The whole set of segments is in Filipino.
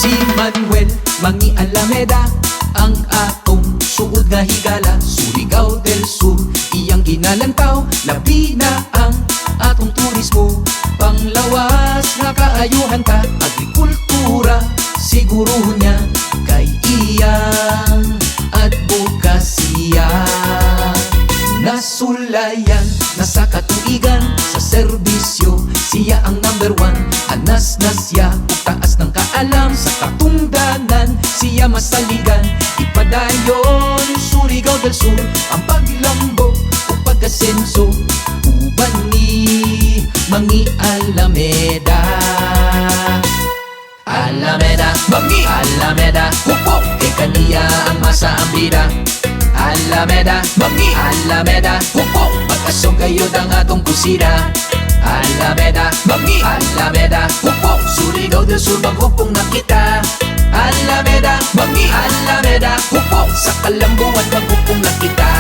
Si Manuel Mangi Alameda ang akong suod nga higala. Surigao del Sur iyang ginalantaw. Labi na ang atong turismo, panglawas nga kaayuhan ta. Agrikultura siguro niya kay iyang advokasya. Nasulayan na sa katuigan, sa serbisyo siya ang number one. Anas na siya ug taas ng kaalam, sa katungdanan siya masaligan. Ipadayon Surigao del Sur ang paglambok o pag-asenso. Uban ni Mangi Alameda. Alameda, Mangi Alameda, hupok kay kaniya ang masa ang bida. Alameda, Mangi Alameda, hupok pag-asong kayo ang atong kusina. Alameda, Mangi Alameda, hupok Surigao del Sur maghupong na kita. Alameda, Mangi Alameda, hupok sa kalambuan maghupong na kita.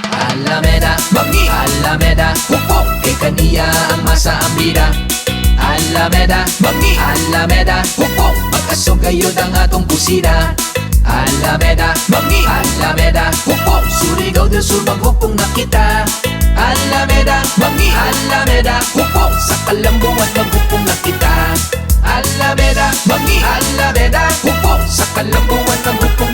Alameda, Mangi Alameda, hupok kay kaniya ang masa ang bida. Alameda, Mangi Alameda, hupok pag-asong kayo ang atong kusina. Alameda, Mangi Alameda, hupok Surigao del Sur maghupong na kita. Alameda, Mangi Alameda, hupok sa kalambuan maghupong na kita. Alameda, Mangi Alameda, hupok sa kalambuan maghupong